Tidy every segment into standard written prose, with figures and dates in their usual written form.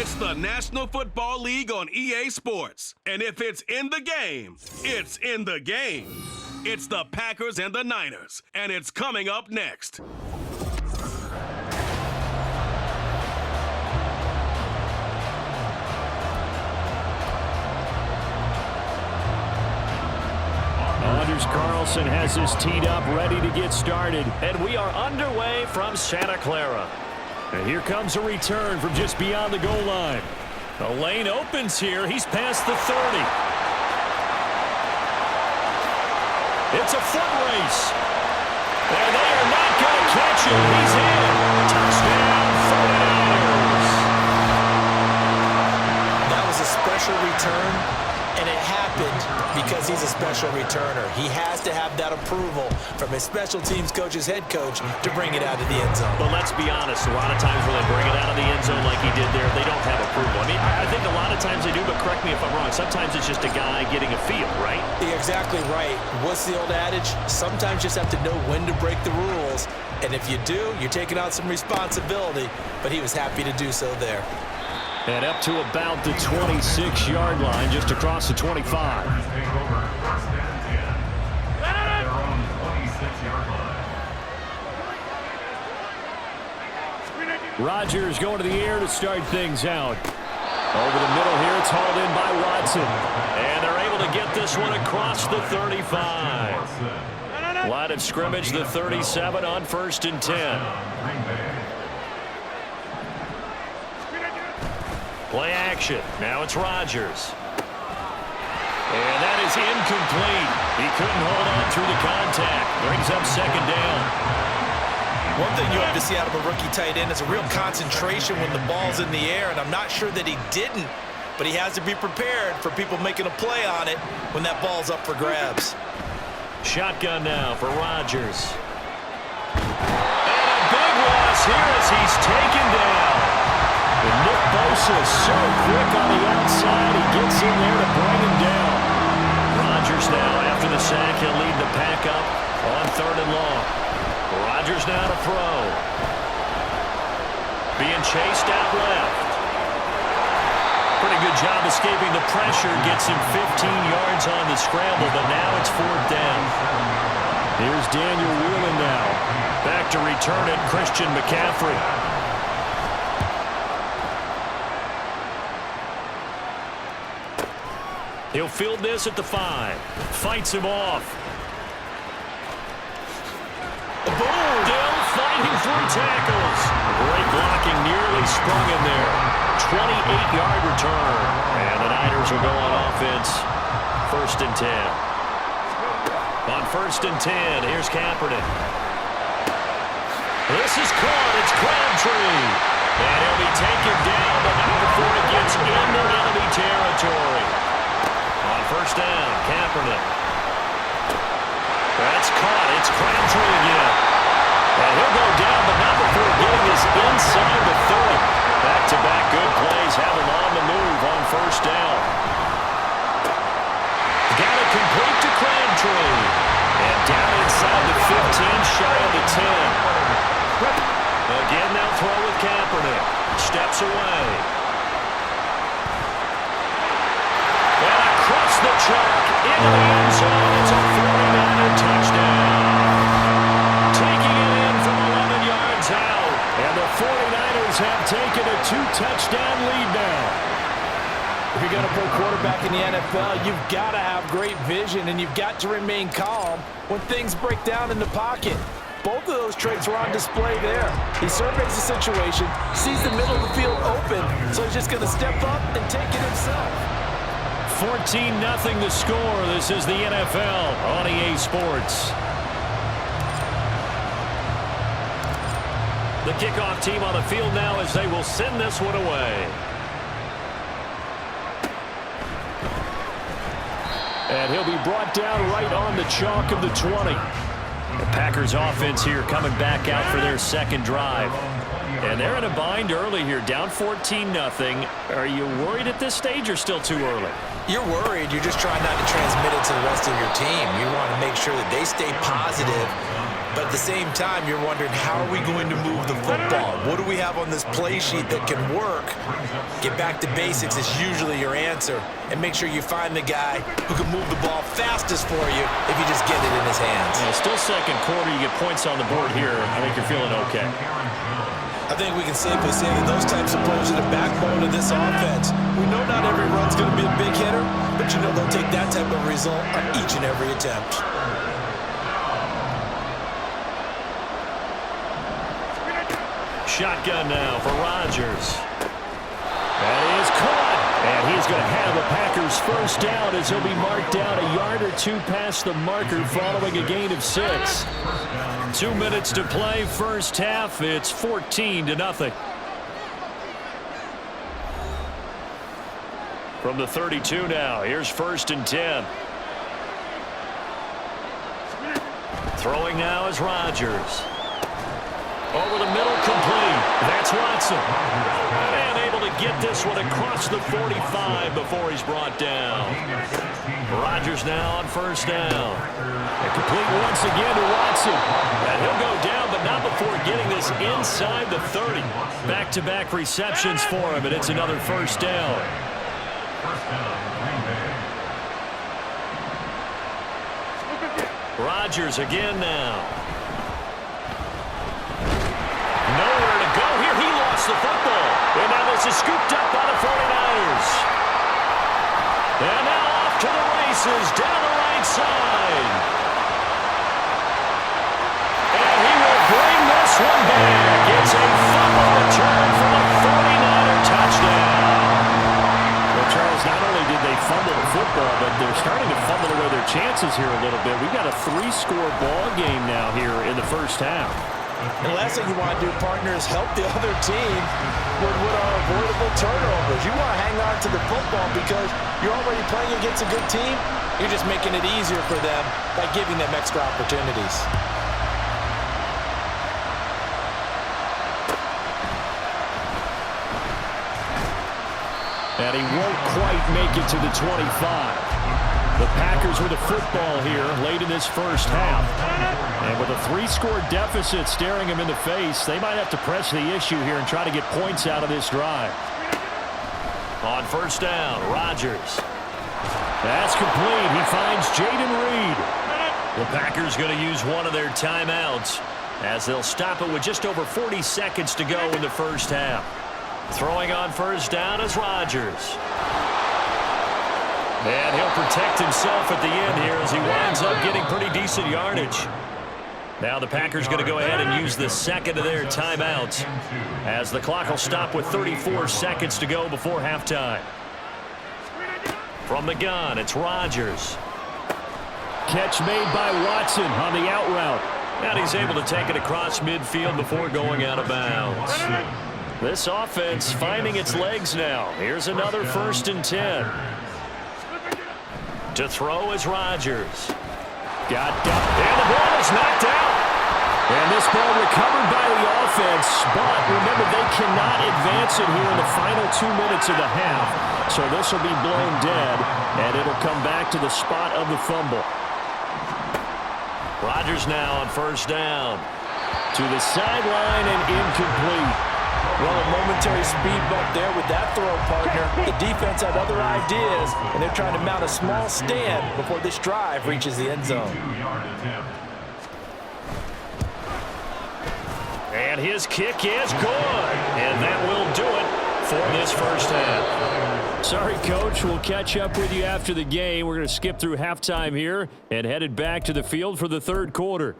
It's the National Football League on EA Sports. And if it's in the game, it's in the game. It's the Packers and the Niners, and it's coming up next. Anders Carlson has his teed up, ready to get started. And we are underway from Santa Clara. And here comes a return from just beyond the goal line. The lane opens here. He's past the 30. It's a foot race. And they are not going to catch him. He's in. Touchdown, 49ers. That was a special return. And it happened because he's a special returner. He has to have that approval from his special teams coach's head coach to bring it out of the end zone. But let's be honest, a lot of times when they bring it out of the end zone like he did there, they don't have approval. I mean, I think a lot of times they do, but correct me if I'm wrong. Sometimes it's just a guy getting a feel, right? You're exactly right. What's the old adage? Sometimes you just have to know when to break the rules. And if you do, you're taking on some responsibility. But he was happy to do so there. And up to about the 26-yard line, just across the 25. Rodgers going to the air to start things out. Over the middle here, it's hauled in by Watson. And they're able to get this one across the 35. Line of scrimmage, the 37 on 1st and 10. Play action. Now it's Rodgers. And that is incomplete. He couldn't hold on through the contact. Brings up 2nd down. One thing you have to see out of a rookie tight end is a real concentration when the ball's in the air, and I'm not sure that he didn't, but he has to be prepared for people making a play on it when that ball's up for grabs. Shotgun now for Rodgers. And a big loss here as he's taken down. And Nick Bosa so quick on the outside. He gets in there to bring him down. Rodgers now, after the sack, he'll lead the pack up on 3rd and long. Rodgers now to throw. Being chased out left. Pretty good job escaping the pressure. Gets him 15 yards on the scramble, but now it's 4th down. Here's Daniel Whelan now. Back to return it, Christian McCaffrey. He'll field this at the 5. Fights him off. Boom! Still fighting through tackles. Great blocking, nearly sprung him there. 28-yard return. And the Niners will go on offense. 1st and 10. On 1st and 10, here's Kaepernick. This is caught. It's Crabtree. And he'll be taken down, but not before it gets into enemy territory. On 1st down, Kaepernick. That's caught. It's Crabtree again. And he'll go down, but not before getting this inside the 30. Back-to-back good plays have him on the move on 1st down. Got it complete to Crabtree. And down inside the 15, shy of the 10. Again, they'll throw with Kaepernick. Steps away. Across the track, into the end zone, it's a 49er touchdown. Taking it in from 11 yards out. And the 49ers have taken a 2-touchdown lead now. If you're going to play quarterback in the NFL, you've got to have great vision, and you've got to remain calm when things break down in the pocket. Both of those traits are on display there. He surveys the situation, sees the middle of the field open, so he's just going to step up and take it himself. 14-0 the score. This is the NFL on EA Sports. The kickoff team on the field now as they will send this one away. And he'll be brought down right on the chalk of the 20. The Packers offense here coming back out for their 2nd drive. And they're in a bind early here, down 14-0. Are you worried at this stage or still too early? You're worried. You're just trying not to transmit it to the rest of your team. You want to make sure that they stay positive. But at the same time, you're wondering, how are we going to move the football? What do we have on this play sheet that can work? Get back to basics is usually your answer. And make sure you find the guy who can move the ball fastest for you if you just get it in his hands. Yeah, still second quarter. You get points on the board here. I think you're feeling okay. I think we can safely say that those types of plays are the backbone of this offense. We know not every run's going to be a big hitter, but you know they'll take that type of result on each and every attempt. Shotgun now for Rodgers. That is caught. And he's going to have the Packers first down as he'll be marked down a yard or two past the marker following a gain of 6. 2 minutes to play, first half. It's 14-0. From the 32 now, here's 1st and 10. Throwing now is Rodgers. Over the middle, complete. That's Watson. And able to get this one across the 45 before he's brought down. Rodgers now on first down. And complete once again to Watson. And he'll go down, but not before getting this inside the 30. Back-to-back receptions for him, and it's another first down. Rodgers again now. Nowhere to go here. He lost the football. And now this is scooped up by the 49ers. And now off to the races down the right side. And he will bring this one back. It's a fumble return for the 49er touchdown. Well, Charles, not only did they fumble the football, but they're starting to fumble away their chances here a little bit. We've got a 3-score ball game now here in the first half. The last thing you want to do, partner, is help the other team with what are avoidable turnovers. You want to hang on to the football because you're already playing against a good team. You're just making it easier for them by giving them extra opportunities. And he won't quite make it to the 25. The Packers with a football here late in this first half. And with a 3-score deficit staring them in the face, they might have to press the issue here and try to get points out of this drive. On first down, Rodgers. That's complete. He finds Jaden Reed. The Packers going to use one of their timeouts as they'll stop it with just over 40 seconds to go in the first half. Throwing on first down is Rodgers. And he'll protect himself at the end here as he winds up getting pretty decent yardage. Now the Packers going to go ahead and use the second of their timeouts as the clock will stop with 34 seconds to go before halftime. From the gun, it's Rodgers. Catch made by Watson on the out route. And he's able to take it across midfield before going out of bounds. This offense finding its legs now. Here's another 1st and 10. To throw is Rodgers. Got down, and the ball is knocked out. And this ball recovered by the offense, but remember, they cannot advance it here in the final 2 minutes of the half. So this will be blown dead, and it'll come back to the spot of the fumble. Rodgers now on first down. To the sideline and incomplete. Well, a momentary speed bump there with that throw, partner. The defense had other ideas, and they're trying to mount a small stand before this drive reaches the end zone. And his kick is good. And that will do it for this first half. Sorry, Coach. We'll catch up with you after the game. We're going to skip through halftime here and headed back to the field for the third quarter.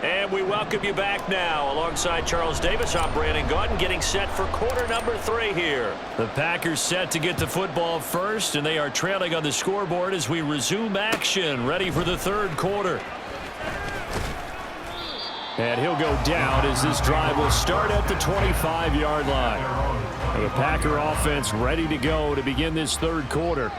And we welcome you back now. Alongside Charles Davis, I'm Brandon Gaudin, getting set for quarter number 3 here. The Packers set to get the football first, and they are trailing on the scoreboard as we resume action, ready for the third quarter. And he'll go down as this drive will start at the 25-yard line. And the Packer offense ready to go to begin this third quarter.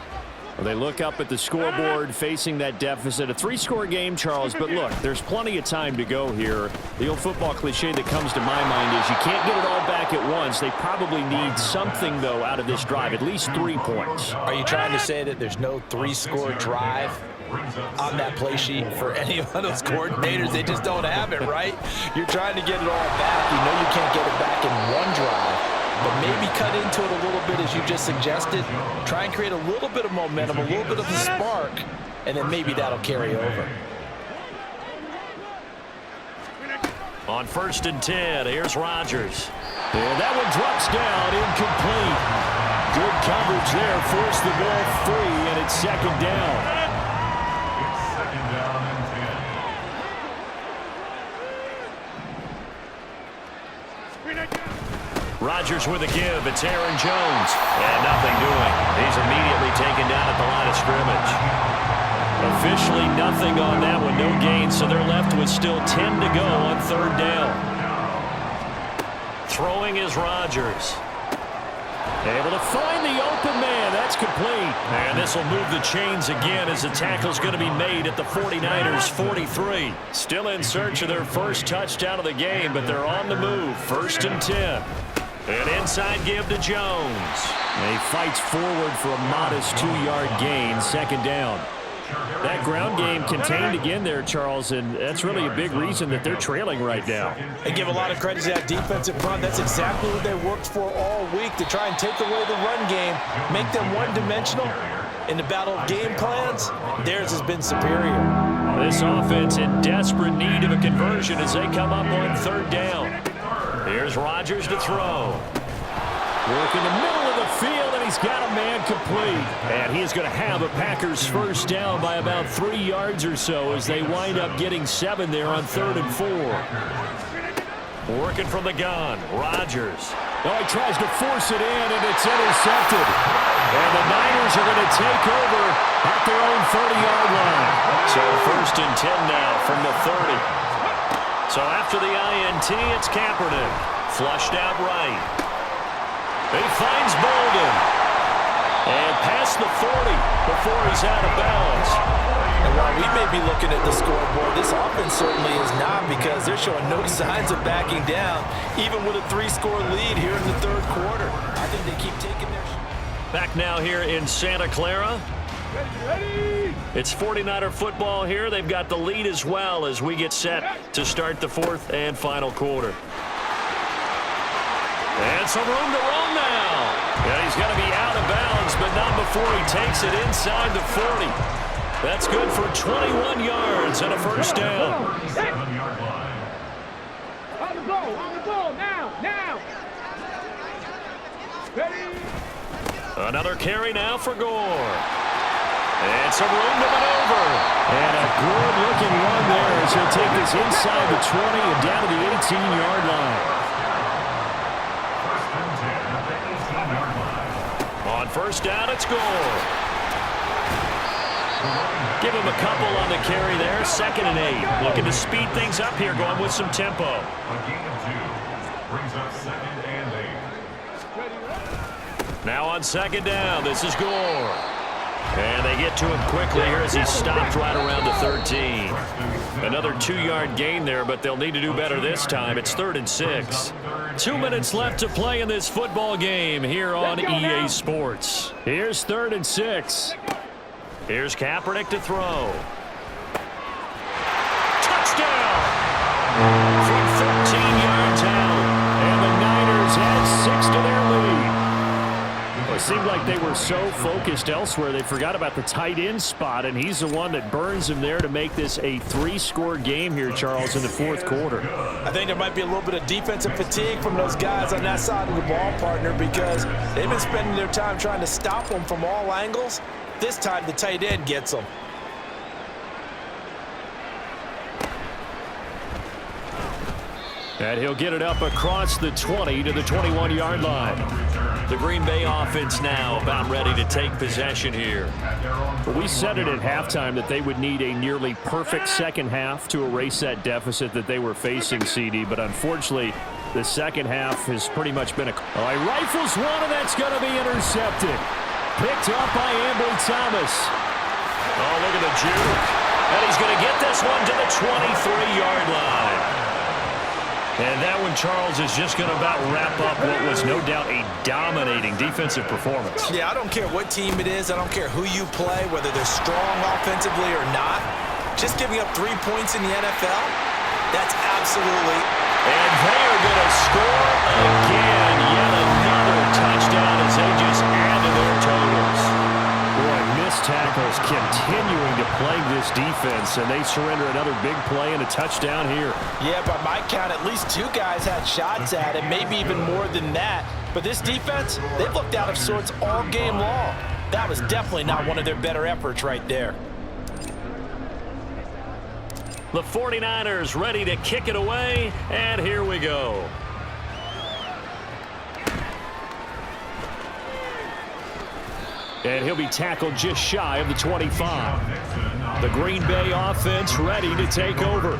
Well, they look up at the scoreboard facing that deficit. A 3-score game, Charles, but look, there's plenty of time to go here. The old football cliche that comes to my mind is you can't get it all back at once. They probably need something, though, out of this drive, at least 3 points. Are you trying to say that there's no 3-score drive on that play sheet for any of those coordinators? They just don't have it, right? You're trying to get it all back. You know you can't get it back in one drive. But maybe cut into it a little bit, as you just suggested. Try and create a little bit of momentum, a little bit of a spark, and then maybe that'll carry over. On 1st and 10, here's Rodgers. And that one drops down, incomplete. Good coverage there, forced the ball free, and it's 2nd down. Rodgers with a give. It's Aaron Jones. And nothing doing. He's immediately taken down at the line of scrimmage. Officially nothing on that one. No gain, so they're left with still 10 to go on 3rd down. Throwing is Rodgers. Able to find the open man. That's complete. And this will move the chains again as the tackle's going to be made at the 49ers 43. Still in search of their first touchdown of the game, but they're on the move. 1st and 10. An inside give to Jones. And he fights forward for a modest 2-yard gain. 2nd down. That ground game contained again there, Charles, and that's really a big reason that they're trailing right now. They give a lot of credit to that defensive front. That's exactly what they worked for all week, to try and take away the run game, make them one-dimensional. In the battle of game plans, theirs has been superior. This offense in desperate need of a conversion as they come up on 3rd down. Here's Rodgers to throw. Work in the middle of the field, and he's got a man complete. And he is going to have a Packers first down by about 3 yards or so as they wind up getting 7 there on 3rd and 4. Working from the gun, Rodgers. Oh, he tries to force it in, and it's intercepted. And the Niners are going to take over at their own 30-yard line. So 1st and 10 now from the 30. So after the INT, it's Kaepernick. Flushed out right. He finds Bolden. And past the 40 before he's out of bounds. And while we may be looking at the scoreboard, this offense certainly is not, because they're showing no signs of backing down, even with a 3-score lead here in the 3rd quarter. I think they keep taking their shot. Back now here in Santa Clara. Ready. It's 49er football here. They've got the lead as well as we get set to start the 4th and final quarter. And some room to run now. Yeah, he's going to be out of bounds, but not before he takes it inside the 40. That's good for 21 yards and a first down. On the ball, now. Ready. Another carry now for Gore. And some room to maneuver. And a good-looking run there as he'll take this inside the 20 and down to the 18-yard line. On 1st down, it's Gore. Give him a couple on the carry there. 2nd and 8. Looking to speed things up here, going with some tempo. A gain of 2 brings up 2nd and 8. Now on 2nd down, this is Gore. And they get to him quickly here as he's stopped right around the 13. Another 2-yard gain there, but they'll need to do better this time. It's 3rd and 6. 2 minutes left to play in this football game here on EA Sports. Here's 3rd and 6. Here's Kaepernick to throw. Touchdown! From 13 yards out. And the Niners add 6 to their lead. It seemed like they were so focused elsewhere, they forgot about the tight end spot, and he's the one that burns him there to make this a 3-score game here, Charles, in the 4th quarter. I think there might be a little bit of defensive fatigue from those guys on that side of the ball, partner, because they've been spending their time trying to stop them from all angles. This time, the tight end gets them. And he'll get it up across the 20 to the 21-yard line. The Green Bay offense now about ready to take possession here. Well, we said it at halftime that they would need a nearly perfect second half to erase that deficit that they were facing, CD. But unfortunately, the second half has pretty much been a... Oh, he rifles one, and that's going to be intercepted. Picked up by Ambry Thomas. Oh, look at the juke. And he's going to get this one to the 23-yard line. And that one, Charles, is just going to about wrap up what was no doubt a dominating defensive performance. Yeah, I don't care what team it is. I don't care who you play, whether they're strong offensively or not. Just giving up 3 points in the NFL, that's absolutely... And they are going to score again. Yet another touchdown as they just add to their totals. Boy, missed tackles continuing to plague this defense, and they surrender another big play and a touchdown here. Yeah, by my count, at least 2 guys had shots at it, maybe even more than that. But this defense, they've looked out of sorts all game long. That was definitely not one of their better efforts right there. The 49ers ready to kick it away, and here we go. And he'll be tackled just shy of the 25. The Green Bay offense ready to take over.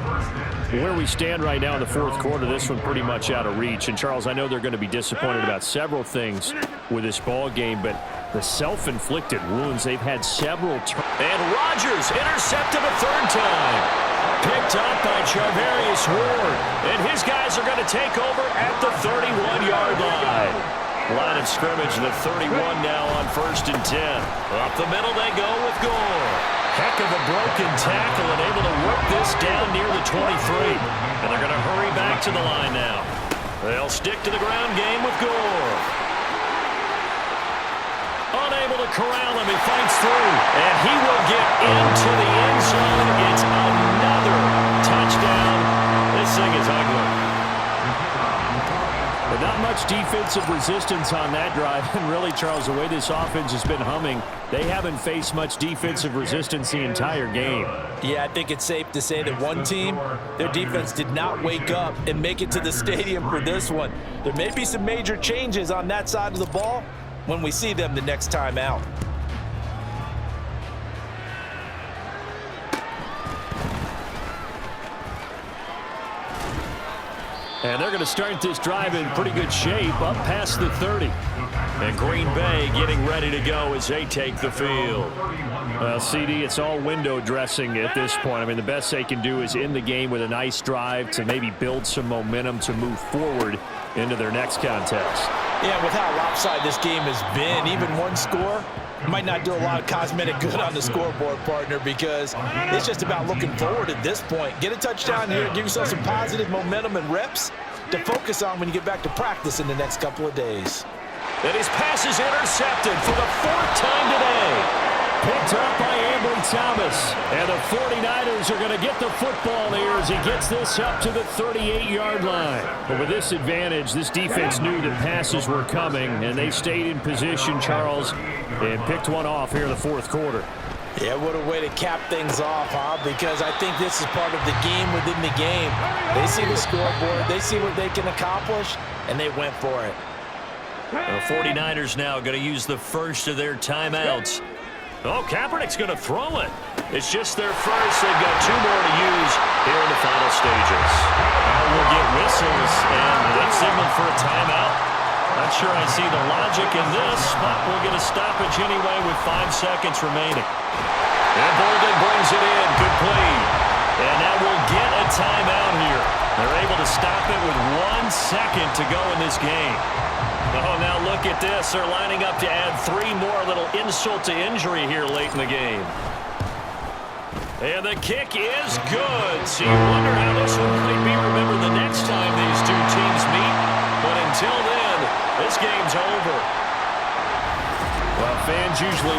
Where we stand right now in the fourth quarter, this one pretty much out of reach. And, Charles, I know they're going to be disappointed about several things with this ball game, but the self-inflicted wounds, they've had several. And Rodgers intercepted a 3rd time. Picked up by Charvarius Ward. And his guys are going to take over at the 31-yard line. Line of scrimmage, the 31 now on 1st and 10. Up the middle they go with Gore. Heck of a broken tackle and able to work this down near the 23. And they're going to hurry back to the line now. They'll stick to the ground game with Gore. Unable to corral him, he fights through. And he will get into the end zone. It's another touchdown. This thing is ugly. But not much defensive resistance on that drive. And really, Charles, the way this offense has been humming, they haven't faced much defensive resistance the entire game. Yeah, I think it's safe to say that one team, their defense did not wake up and make it to the stadium for this one. There may be some major changes on that side of the ball when we see them the next time out. And they're going to start this drive in pretty good shape, up past the 30. And Green Bay getting ready to go as they take the field. Well, CD, it's all window dressing at this point. I mean, the best they can do is end the game with a nice drive to maybe build some momentum to move forward into their next contest. Yeah, with how lopsided this game has been, even one score might not do a lot of cosmetic good on the scoreboard, partner, because it's just about looking forward at this point. Get a touchdown here, give yourself some positive momentum and reps to focus on when you get back to practice in the next couple of days. And his pass is intercepted for the 4th time today. Picked up by Ambry Thomas. And the 49ers are going to get the football here as he gets this up to the 38-yard line. But with this advantage, this defense knew that passes were coming, and they stayed in position, Charles, and picked one off here in the fourth quarter. Yeah, what a way to cap things off, huh? Because I think this is part of the game within the game. They see the scoreboard, they see what they can accomplish, and they went for it. The 49ers now going to use the first of their timeouts. Oh, Kaepernick's going to throw it. It's just their first. They've got 2 more to use here in the final stages. We'll get whistles, and that's signaled for a timeout. Not sure I see the logic in this, but we'll get a stoppage anyway with 5 seconds remaining. And Bolden brings it in. Good play. And now we'll get a timeout here. They're able to stop it with 1 second to go in this game. Oh, now look at this. They're lining up to add 3 more. A little insult to injury here late in the game. And the kick is good. So you wonder how this one might be remembered the next time these 2 teams meet. But until then, this game's over. Well, fans usually